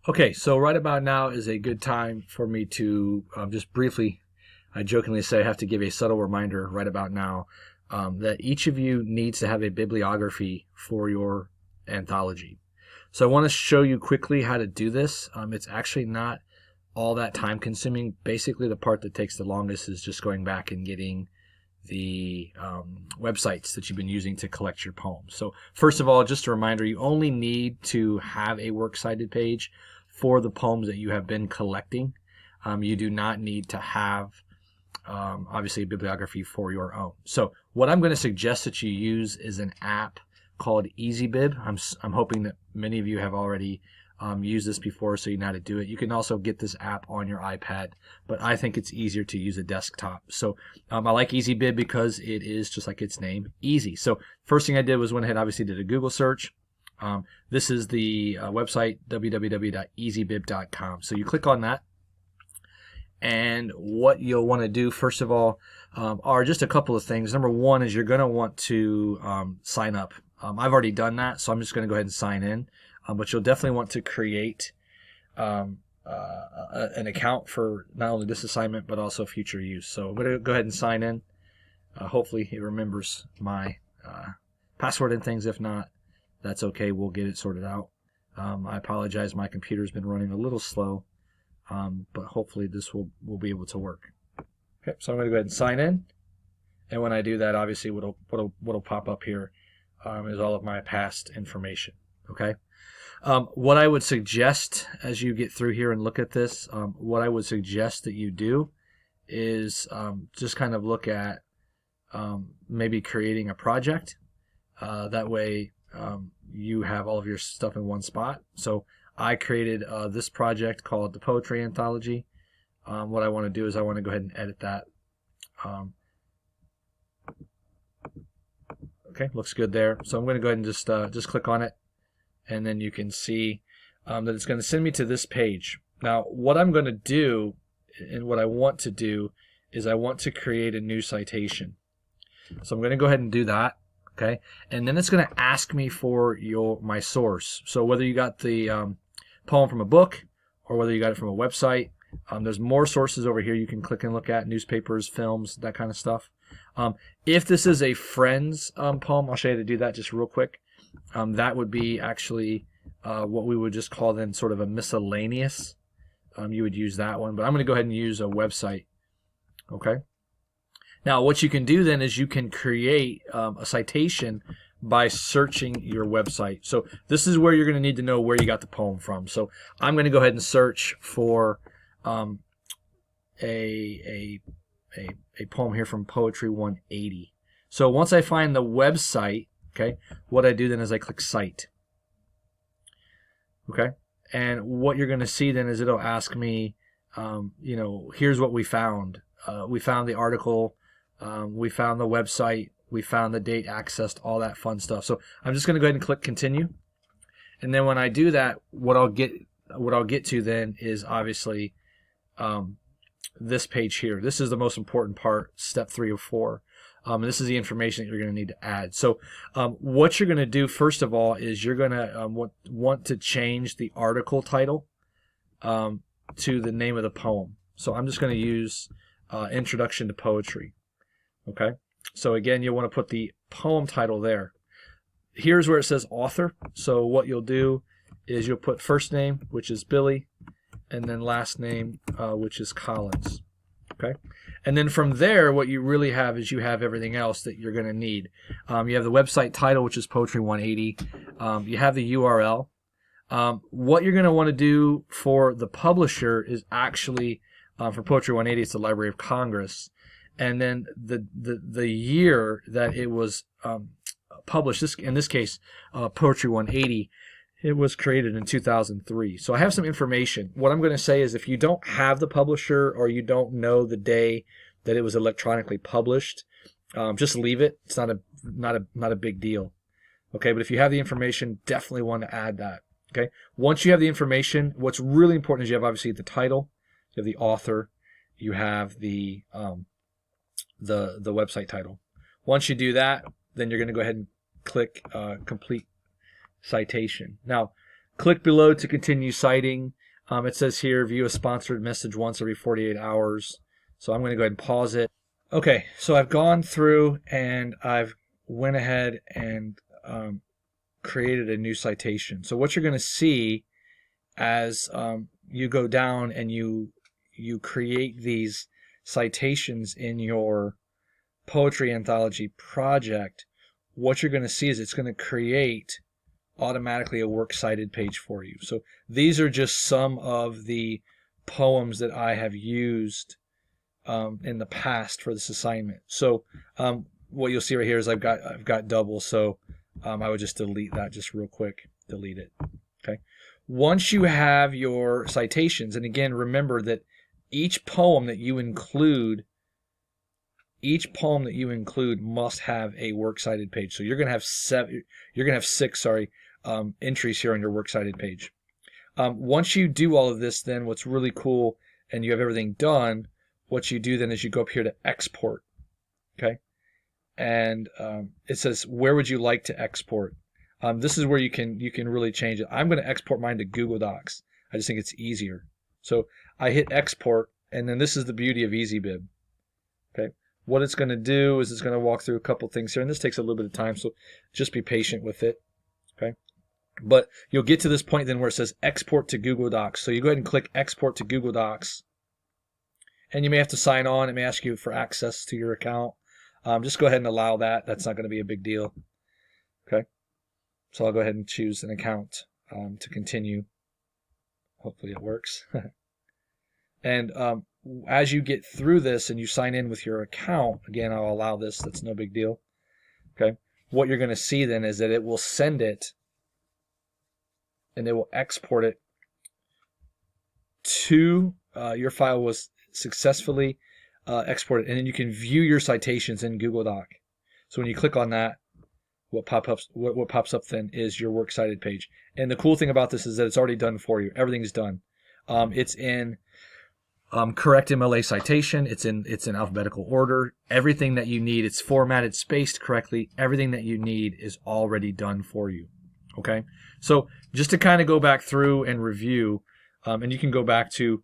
Okay, so right about now is a good time for me to just briefly, I jokingly say I have to give a subtle reminder right about now that each of you needs to have a bibliography for your anthology. So I want to show you quickly how to do this. It's actually not all that time consuming. Basically, the part that takes the longest is just going back and getting the websites that you've been using to collect your poems. So first of all, just a reminder, you only need to have a works cited page for the poems that you have been collecting. You do not need to have obviously a bibliography for your own. So what I'm going to suggest that you use is an app called EasyBib. I'm hoping that many of you have already used this before, so you know how to do it. You can also get this app on your iPad, but I think it's easier to use a desktop. So I like EasyBib because it is just like its name, easy. So first thing I did was went ahead, obviously did a Google search. This is the website, www.easybib.com. So you click on that, and what you'll want to do first of all are just a couple of things. Number one is you're going to want to sign up. I've already done that, so I'm just going to go ahead and sign in. But you'll definitely want to create an account for not only this assignment but also future use. So I'm going to go ahead and sign in. Hopefully it remembers my password and things. If not, that's okay. We'll get it sorted out. I apologize. My computer's been running a little slow, but hopefully this will be able to work. Okay, so I'm going to go ahead and sign in. And when I do that, obviously what'll pop up here is all of my past information. Okay. What I would suggest as you get through here and look at this, what I would suggest that you do is just kind of look at maybe creating a project. That way you have all of your stuff in one spot. So I created this project called the Poetry Anthology. What I want to do is I want to go ahead and edit that. Okay, looks good there. So I'm going to go ahead and just click on it. And then you can see that it's going to send me to this page. Now, what I'm going to do and what I want to do is I want to create a new citation. So I'm going to go ahead and do that. Okay, and then it's going to ask me for my source. So whether you got the poem from a book or whether you got it from a website, there's more sources over here you can click and look at: newspapers, films, that kind of stuff. If this is a friend's poem, I'll show you how to do that just real quick. That would be actually what we would just call then sort of a miscellaneous. You would use that one, but I'm going to go ahead and use a website. Okay. Now, what you can do then is you can create a citation by searching your website. So this is where you're going to need to know where you got the poem from. So I'm going to go ahead and search for a poem here from Poetry 180. So once I find the website, okay, what I do then is I click Cite. Okay, and what you're going to see then is it'll ask me, here's what we found. We found the article, we found the website, we found the date accessed, all that fun stuff. So I'm just going to go ahead and click Continue. And then when I do that, what I'll get to then is obviously this page here. This is the most important part, step 3 of 4. And this is the information that you're going to need to add. So what you're going to do, first of all, is you're going to want to change the article title to the name of the poem. So I'm just going to use Introduction to Poetry. Okay. So again, you'll want to put the poem title there. Here's where it says author. So what you'll do is you'll put first name, which is Billy, and then last name, which is Collins. Okay, and then from there, what you really have is you have everything else that you're going to need. You have the website title, which is Poetry 180. You have the URL. What you're going to want to do for the publisher is actually for Poetry 180, it's the Library of Congress, and then the year that it was published. In this case, Poetry 180. It was created in 2003. So I have some information. What I'm going to say is if you don't have the publisher or you don't know the day that it was electronically published, just leave it. It's not a big deal. Okay, but if you have the information, definitely want to add that. Okay, once you have the information, what's really important is you have obviously the title, you have the author, you have the website title. Once you do that, then you're going to go ahead and click Complete Citation. Now, click below to continue citing. It says here, view a sponsored message once every 48 hours. So I'm going to go ahead and pause it. Okay, so I've gone through and I've went ahead and created a new citation. So what you're going to see as you go down and you create these citations in your poetry anthology project, what you're going to see is it's going to create automatically a works cited page for you. So these are just some of the poems that I have used in the past for this assignment. So what you'll see right here is I've got double, so I would just delete that just real quick. Delete it. Okay. Once you have your citations, and again, remember that each poem that you include must have a works cited page. So you're going to have six entries here on your works cited page. Once you do all of this, then what's really cool, and you have everything done, what you do then is you go up here to export. Okay. And it says, where would you like to export? This is where you can really change it. I'm going to export mine to Google Docs. I just think it's easier. So I hit export, and then this is the beauty of EasyBib. Okay. What it's going to do is it's going to walk through a couple things here, and this takes a little bit of time, so just be patient with it. Okay. But you'll get to this point then where it says export to Google Docs. So you go ahead and click export to Google Docs, and you may have to sign on. It may ask you for access to your account. Just go ahead and allow that. That's not going to be a big deal. Okay. So I'll go ahead and choose an account to continue. Hopefully it works. And as you get through this and you sign in with your account, again, I'll allow this. That's no big deal. Okay. What you're going to see then is that it will send it and it will export it to your file was successfully exported, and then you can view your citations in Google Doc. So when you click on that, what pops up then is your works cited page. And the cool thing about this is that it's already done for you. Everything's done. It's in correct MLA citation. It's in alphabetical order. Everything that you need, it's formatted, spaced correctly. Everything that you need is already done for you. Okay. So just to kind of go back through and review, and you can go back to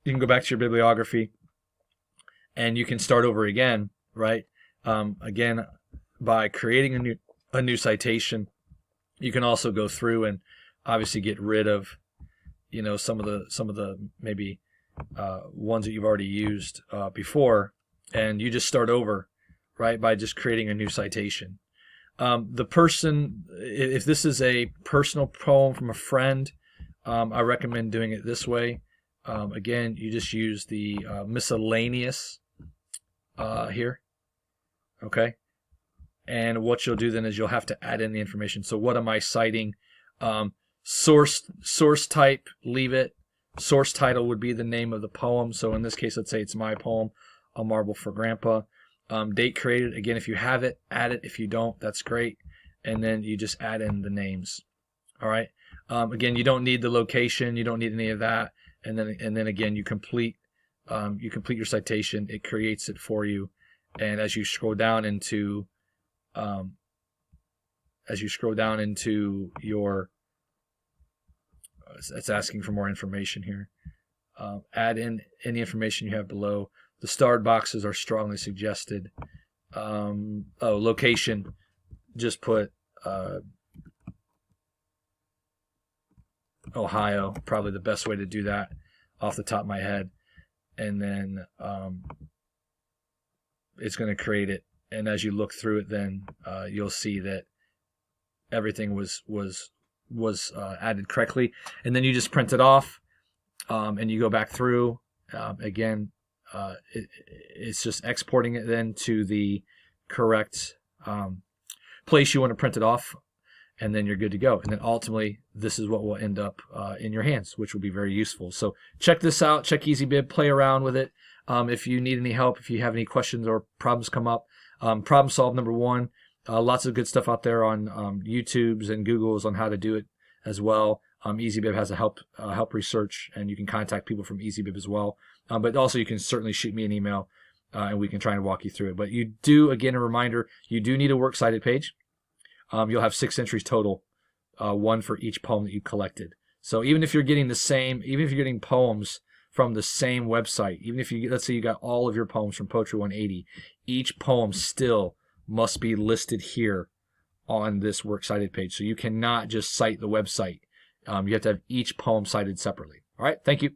your bibliography, and you can start over again, right? Again, by creating a new citation, you can also go through and obviously get rid of, some of the maybe ones that you've already used before, and you just start over, right? By just creating a new citation. The person, if this is a personal poem from a friend, I recommend doing it this way. Again, you just use the miscellaneous here, okay? And what you'll do then is you'll have to add in the information. So what am I citing? Source type, leave it. Source title would be the name of the poem. So in this case, let's say it's my poem, A Marble for Grandpa. Date created, again, if you have it, add it. If you don't, that's great. And then you just add in the names. All right. Again, you don't need the location. You don't need any of that. And then again, you complete your citation. It creates it for you. And as you scroll down into your, it's asking for more information here. Add in any information you have below. The starred boxes are strongly suggested. Location, just put Ohio, probably the best way to do that off the top of my head. And then it's going to create it. And as you look through it, then you'll see that everything was added correctly. And then you just print it off, and you go back through. Again, it's just exporting it then to the correct place you want to print it off, and then you're good to go. And then ultimately, this is what will end up in your hands, which will be very useful. So check this out. Check EasyBib. Play around with it. If you need any help, if you have any questions or problems come up, problem solve number 1. Lots of good stuff out there on YouTube's and Google's on how to do it as well. EasyBib has a help research, and you can contact people from EasyBib as well. But also you can certainly shoot me an email, and we can try and walk you through it. But you do, again, a reminder, you do need a works cited page. You'll have 6 entries total, 1 for each poem that you collected. So even if you're getting even if you're getting poems from the same website, even if let's say you got all of your poems from Poetry 180, each poem still must be listed here on this Works Cited page. So you cannot just cite the website. You have to have each poem cited separately. All right, thank you.